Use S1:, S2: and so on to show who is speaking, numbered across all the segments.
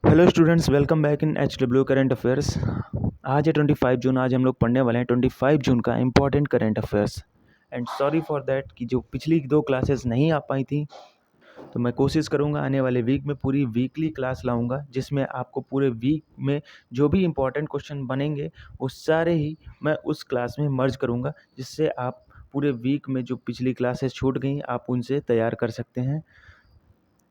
S1: Hello students, welcome back in HW current affairs. आज है 25 जून। आज हम लोग पढ़ने वाले हैं 25 जून का important current affairs. And sorry for that कि जो पिछली 2 क्लासेस नहीं आ पाई थी, तो मैं कोशिश करूंगा आने वाले वीक में पूरी वीकली क्लास लाऊंगा, जिसमें आपको पूरे वीक में जो भी इम्पोर्टेंट क्वेश्चन बनेंगे वो सारे ही मैं उस क्लास में मर्ज करूंगा, जिससे आप पूरे वीक में जो पिछली क्लासेस छूट गई आप उनसे तैयार कर सकते हैं।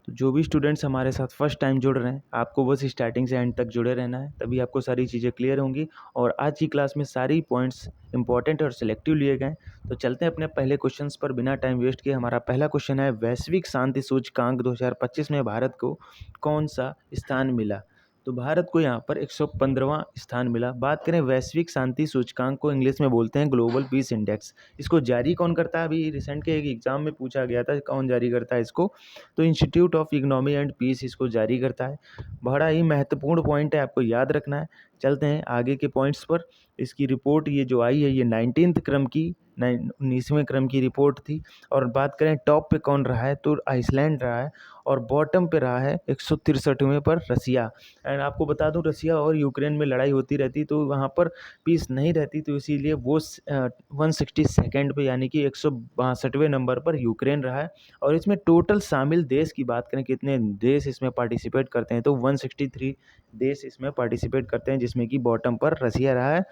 S1: तो जो भी स्टूडेंट्स हमारे साथ फर्स्ट टाइम जुड़ रहे हैं, आपको बस स्टार्टिंग से एंड तक जुड़े रहना है, तभी आपको सारी चीज़ें क्लियर होंगी। और आज की क्लास में सारी पॉइंट्स इंपॉर्टेंट और सिलेक्टिव लिए गए। तो चलते हैं अपने पहले क्वेश्चंस पर बिना टाइम वेस्ट किए। हमारा पहला क्वेश्चन है, वैश्विक शांति सूचकांक 2025 में भारत को कौन सा स्थान मिला? तो भारत को यहाँ पर 115वां स्थान मिला। बात करें वैश्विक शांति सूचकांक को इंग्लिश में बोलते हैं ग्लोबल पीस इंडेक्स। इसको जारी कौन करता है? अभी रिसेंट के एक एग्जाम में पूछा गया था कौन जारी करता है इसको। तो institute of economy and peace इसको जारी करता है। बड़ा ही महत्वपूर्ण पॉइंट है, आपको याद रखना है। चलते हैं आगे के पॉइंट्स पर। इसकी रिपोर्ट ये जो आई है, ये 19th क्रम की 19वें क्रम की रिपोर्ट थी। और बात करें टॉप पे कौन रहा है, तो आइसलैंड रहा है। और बॉटम पे रहा है 163वें पर रसिया। एंड आपको बता दूं, रसिया और यूक्रेन में लड़ाई होती रहती, तो वहाँ पर पीस नहीं रहती, तो इसीलिए वो 162nd पे यानी कि 162वें नंबर पर यूक्रेन रहा है। और इसमें टोटल शामिल देश की बात करें, कितने देश इसमें पार्टिसिपेट करते हैं, तो 163 देश इसमें पार्टिसिपेट करते हैं, जिसमें कि बॉटम पर रसिया रहा है।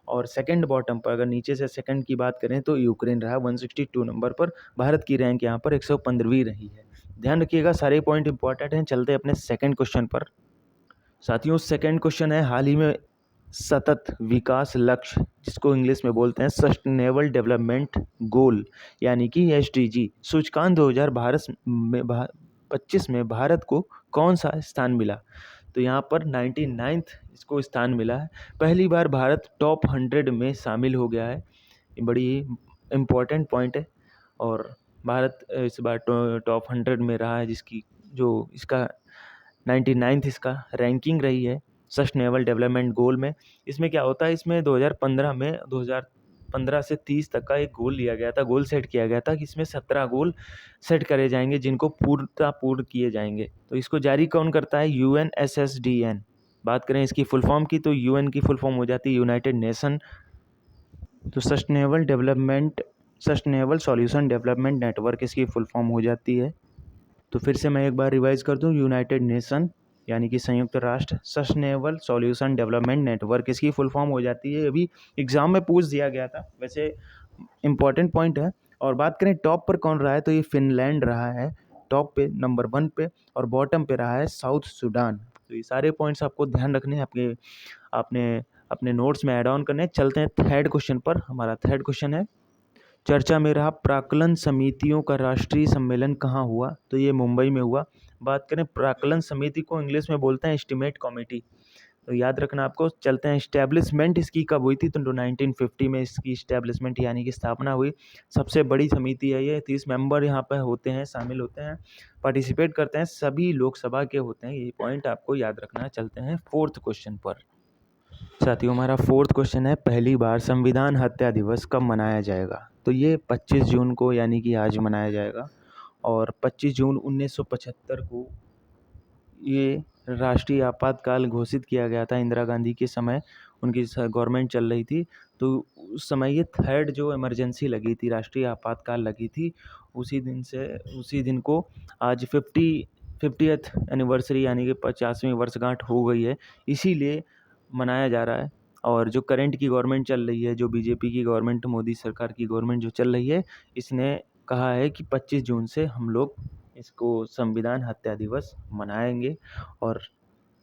S1: और सेकंड बॉटम पर, अगर नीचे से सेकंड की बात करें, तो यूक्रेन रहा 162 नंबर पर। भारत की रैंक यहाँ पर 115वीं रही है। ध्यान रखिएगा, सारे पॉइंट इंपॉर्टेंट हैं। चलते हैं अपने सेकंड क्वेश्चन पर। साथियों, सेकंड क्वेश्चन है, हाल ही में सतत विकास लक्ष्य, जिसको इंग्लिश में बोलते हैं सस्टेनेबल डेवलपमेंट गोल यानी कि SDG सूचकांक 2025 में भारत को कौन सा स्थान मिला? तो यहाँ पर 99th इसको स्थान मिला है। पहली बार भारत टॉप 100 में शामिल हो गया है। ये बड़ी इम्पोर्टेंट पॉइंट है। और भारत इस बार टॉप 100 में रहा है, जिसकी जो इसका 99th इसका रैंकिंग रही है सस्टेनेबल डेवलपमेंट गोल में। इसमें क्या होता है, इसमें 2015 से 30 तक का एक गोल लिया गया था, गोल सेट किया गया था कि इसमें 17 गोल सेट करे जाएंगे, जिनको पूर्ण किए जाएंगे। तो इसको जारी कौन करता है? UNSSDN। बात करें इसकी फुल फॉर्म की, तो UN की फुल फॉर्म हो जाती है यूनाइटेड नेशन। तो सस्टेनेबल सॉल्यूशन डेवलपमेंट नेटवर्क इसकी फुल फॉर्म हो जाती है। तो फिर से मैं एक बार रिवाइज कर दूं, यूनाइटेड नेशन यानी कि संयुक्त राष्ट्र, सस्टेनेबल सॉल्यूशन डेवलपमेंट नेटवर्क इसकी फुल फॉर्म हो जाती है। अभी एग्जाम में पूछ दिया गया था, वैसे इंपॉर्टेंट पॉइंट है। और बात करें टॉप पर कौन रहा है, तो ये फिनलैंड रहा है टॉप पे, नंबर 1 पे। और बॉटम पे रहा है साउथ सूडान। तो ये सारे पॉइंट्स आपको ध्यान रखने हैं, आपने अपने नोट्स में ऐड ऑन करने हैं। चलते हैं थर्ड क्वेश्चन पर। हमारा थर्ड क्वेश्चन है, चर्चा में रहा प्राक्कलन समितियों का राष्ट्रीय सम्मेलन कहाँ हुआ? तो ये मुंबई में हुआ। बात करें प्राक्कलन समिति को इंग्लिश में बोलते हैं एस्टिमेट कमेटी। तो याद रखना आपको। चलते हैं, इस्टेब्लिशमेंट इसकी कब हुई थी? तो 1950 में इसकी इस्टेब्लिशमेंट यानी कि स्थापना हुई। सबसे बड़ी समिति है ये। 30 मेंबर यहाँ पर होते हैं, शामिल होते हैं, पार्टिसिपेट करते हैं, सभी लोकसभा के होते हैं। ये पॉइंट आपको याद रखना है। चलते हैं फोर्थ क्वेश्चन पर। साथियों, हमारा फोर्थ क्वेश्चन है, पहली बार संविधान हत्या दिवस कब मनाया जाएगा? तो ये 25 जून को यानी कि आज मनाया जाएगा। और 25 जून 1975 को ये राष्ट्रीय आपातकाल घोषित किया गया था। इंदिरा गांधी के समय उनकी गवर्नमेंट चल रही थी, तो उस समय ये थर्ड जो इमरजेंसी लगी थी, राष्ट्रीय आपातकाल लगी थी, उसी दिन को आज 50th एनिवर्सरी यानी कि 50वीं वर्षगांठ हो गई है, इसीलिए मनाया जा रहा है। और जो करंट की गवर्नमेंट चल रही है, जो बीजेपी की गवर्नमेंट, मोदी सरकार की गवर्नमेंट जो चल रही है, इसने कहा है कि 25 जून से हम लोग इसको संविधान हत्या दिवस मनाएंगे। और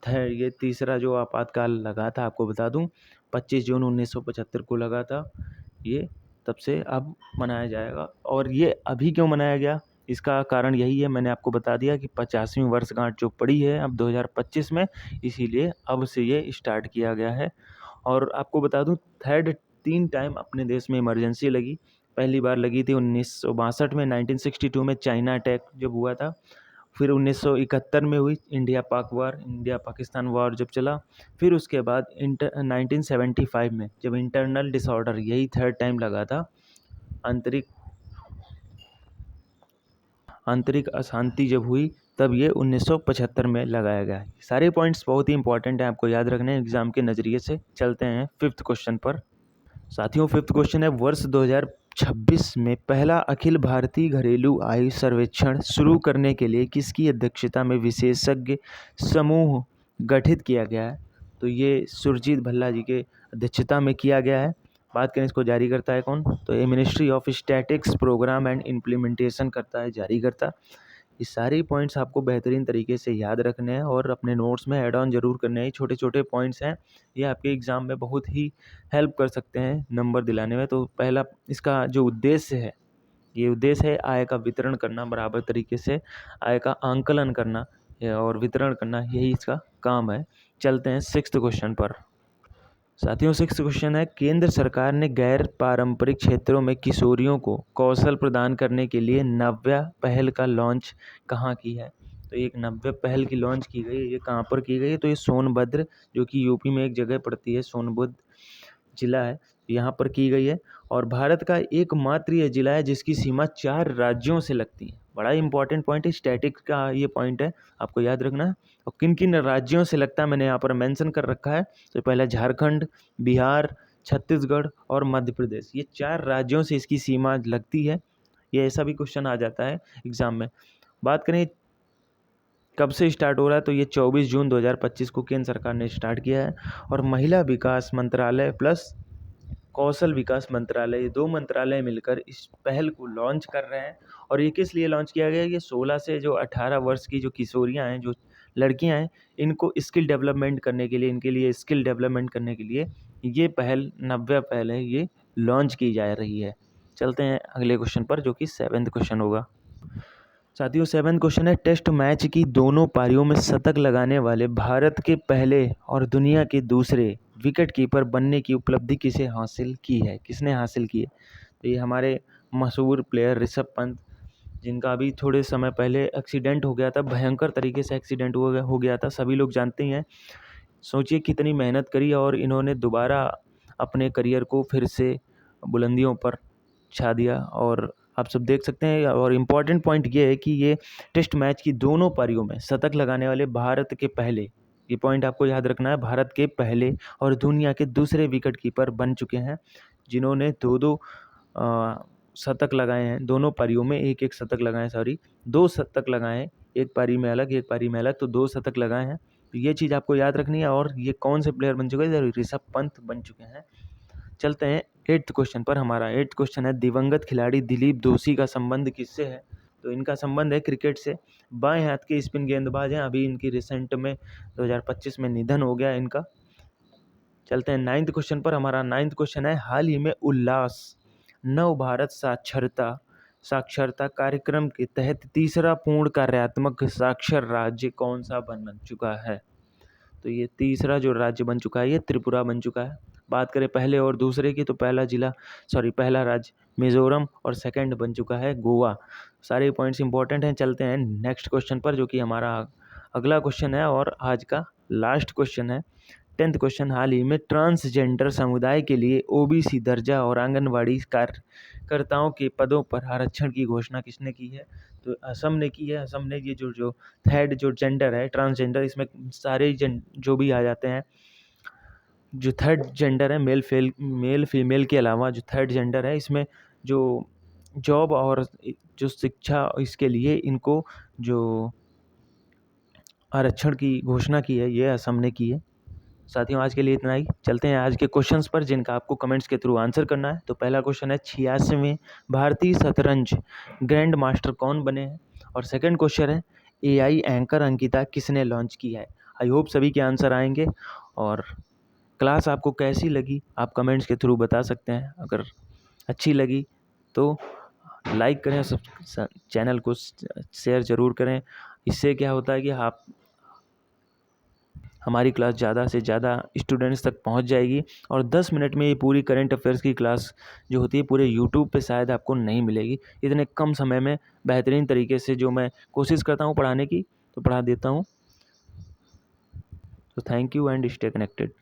S1: ये तीसरा जो आपातकाल लगा था, आपको बता दूं 25 जून 1975 को लगा था, ये तब से अब मनाया जाएगा। और ये अभी क्यों मनाया गया, इसका कारण यही है, मैंने आपको बता दिया कि 50वीं वर्षगांठ जो पड़ी है अब 2025 में, इसीलिए अब से ये स्टार्ट किया गया है। और आपको बता दूं, थर्ड 3 टाइम अपने देश में इमरजेंसी लगी। पहली बार लगी थी 1962 में, 1962 में चाइना अटैक जब हुआ था। फिर 1971 में हुई इंडिया पाकिस्तान वार जब चला। फिर उसके बाद 1975 में जब इंटरनल डिसऑर्डर, यही थर्ड टाइम लगा था, आंतरिक अशांति जब हुई, तब ये 1975 में लगाया गया। सारे पॉइंट्स बहुत ही इंपॉर्टेंट हैं, आपको याद रखने हैं एग्जाम के नज़रिए से। चलते हैं 5th क्वेश्चन पर। साथियों 5th क्वेश्चन है, वर्ष 2026 में पहला अखिल भारतीय घरेलू आयु सर्वेक्षण शुरू करने के लिए किसकी अध्यक्षता में विशेषज्ञ समूह गठित किया गया है? तो ये सुरजीत भल्ला जी के अध्यक्षता में किया गया है। बात करें इसको जारी करता है कौन, तो ये ministry of statics program and implementation करता है, जारी करता। ये सारे पॉइंट्स आपको बेहतरीन तरीके से याद रखने हैं और अपने नोट्स में ऐड ऑन जरूर करने हैं। छोटे छोटे पॉइंट्स हैं, ये आपके एग्ज़ाम में बहुत ही हेल्प कर सकते हैं नंबर दिलाने में। तो पहला इसका जो उद्देश्य है, ये उद्देश्य है आय का वितरण करना, बराबर तरीके से आय का आंकलन करना और वितरण करना, यही इसका काम है। चलते हैं 6th क्वेश्चन पर। साथियों 6th क्वेश्चन है, केंद्र सरकार ने गैर पारंपरिक क्षेत्रों में किशोरियों को कौशल प्रदान करने के लिए नव्या पहल का लॉन्च कहाँ की है? तो एक नव्या पहल की लॉन्च की गई है, ये कहाँ पर की गई है? तो ये सोनभद्र, जो कि यूपी में एक जगह पड़ती है, सोनभद्र जिला है, यहाँ पर की गई है। और भारत का एकमात्र ये जिला है जिसकी सीमा 4 राज्यों से लगती है। बड़ा इंपॉर्टेंट पॉइंट है, स्टैटिक का ये पॉइंट है, आपको याद रखना है। और किन किन राज्यों से लगता है मैंने यहाँ पर मेंशन कर रखा है। तो पहला झारखंड, बिहार, छत्तीसगढ़ और मध्य प्रदेश, ये 4 राज्यों से इसकी सीमा लगती है। ये ऐसा भी क्वेश्चन आ जाता है एग्जाम में। बात करें कब से स्टार्ट हो रहा है, तो ये 24 जून 2025 को केंद्र सरकार ने स्टार्ट किया है। और महिला विकास मंत्रालय प्लस कौशल विकास मंत्रालय, ये 2 मंत्रालय मिलकर इस पहल को लॉन्च कर रहे हैं। और ये किस लिए लॉन्च किया गया है? ये 16 से जो 18 वर्ष की जो किशोरियां हैं, जो लड़कियां हैं, इनको स्किल डेवलपमेंट करने के लिए, इनके लिए स्किल डेवलपमेंट करने के लिए ये पहल, नव्या पहल है, ये लॉन्च की जा रही है। चलते हैं अगले क्वेश्चन पर, जो कि 7th क्वेश्चन होगा। साथियों 7th क्वेश्चन है, टेस्ट मैच की दोनों पारियों में शतक लगाने वाले भारत के पहले और दुनिया के दूसरे विकेट कीपर बनने की उपलब्धि किसे हासिल की है? किसने हासिल की है? तो ये हमारे मशहूर प्लेयर ऋषभ पंत, जिनका अभी थोड़े समय पहले एक्सीडेंट हो गया था, भयंकर तरीके से एक्सीडेंट हो गया था, सभी लोग जानते ही हैं। सोचिए कितनी मेहनत करी और इन्होंने दोबारा अपने करियर को फिर से बुलंदियों पर छा दिया, और आप सब देख सकते हैं। और इम्पॉर्टेंट पॉइंट ये है कि ये टेस्ट मैच की दोनों पारियों में शतक लगाने वाले भारत के पहले, ये पॉइंट आपको याद रखना है, भारत के पहले और दुनिया के दूसरे विकेट कीपर बन चुके हैं, जिन्होंने 2 शतक लगाए हैं। दोनों पारियों में 1-1 शतक लगाए, 2 शतक लगाए हैं, एक पारी में अलग, एक पारी में अलग, तो 2 शतक लगाए हैं। तो ये चीज़ आपको याद रखनी है। और ये कौन से प्लेयर बन चुके हैं? ऋषभ पंत बन चुके हैं। चलते हैं 8th क्वेश्चन पर। हमारा 8th क्वेश्चन है, दिवंगत खिलाड़ी दिलीप दोषी का संबंध किससे है? तो इनका संबंध है क्रिकेट से। बाएं हाथ के स्पिन गेंदबाज हैं, अभी इनकी रिसेंट में 2025 में निधन हो गया इनका। चलते हैं 9th क्वेश्चन पर। हमारा 9th क्वेश्चन है, हाल ही में उल्लास नव भारत साक्षरता कार्यक्रम के तहत तीसरा पूर्ण कार्यात्मक साक्षर राज्य कौन सा बन चुका है? तो ये तीसरा जो राज्य बन चुका है, ये त्रिपुरा बन चुका है। बात करें पहले और दूसरे की, तो पहला राज्य मिजोरम और सेकंड बन चुका है गोवा। सारे पॉइंट्स इंपॉर्टेंट हैं। चलते हैं नेक्स्ट क्वेश्चन पर, जो कि हमारा अगला क्वेश्चन है और आज का लास्ट क्वेश्चन है। 10th क्वेश्चन, हाल ही में ट्रांसजेंडर समुदाय के लिए ओबीसी दर्जा और आंगनवाड़ी कार्यकर्ताओं के पदों पर आरक्षण की घोषणा किसने की है? तो असम ने की है। असम ने ये जो थर्ड जो जेंडर है, ट्रांसजेंडर, इसमें सारे जो भी आ जाते हैं, जो थर्ड जेंडर है, मेल फीमेल के अलावा जो थर्ड जेंडर है, इसमें जो जॉब और जो शिक्षा, इसके लिए इनको जो आरक्षण की घोषणा की है, ये असम ने की है। साथियों आज के लिए इतना ही। चलते हैं आज के क्वेश्चंस पर, जिनका आपको कमेंट्स के थ्रू आंसर करना है। तो पहला क्वेश्चन है, 86वें भारतीय शतरंज ग्रैंड मास्टर कौन बने हैं? और सेकंड क्वेश्चन है, एआई एंकर अंकिता किसने लॉन्च की है? आई होप सभी के आंसर आएंगे। और क्लास आपको कैसी लगी आप कमेंट्स के थ्रू बता सकते हैं। अगर अच्छी लगी तो लाइक करें, सब चैनल को शेयर ज़रूर करें। इससे क्या होता है कि आप हमारी क्लास ज़्यादा से ज़्यादा स्टूडेंट्स तक पहुंच जाएगी। और 10 मिनट में ये पूरी करंट अफेयर्स की क्लास जो होती है पूरे यूट्यूब पे शायद आपको नहीं मिलेगी। इतने कम समय में बेहतरीन तरीके से जो मैं कोशिश करता हूँ पढ़ाने की, तो पढ़ा देता हूँ। तो thank you and stay connected.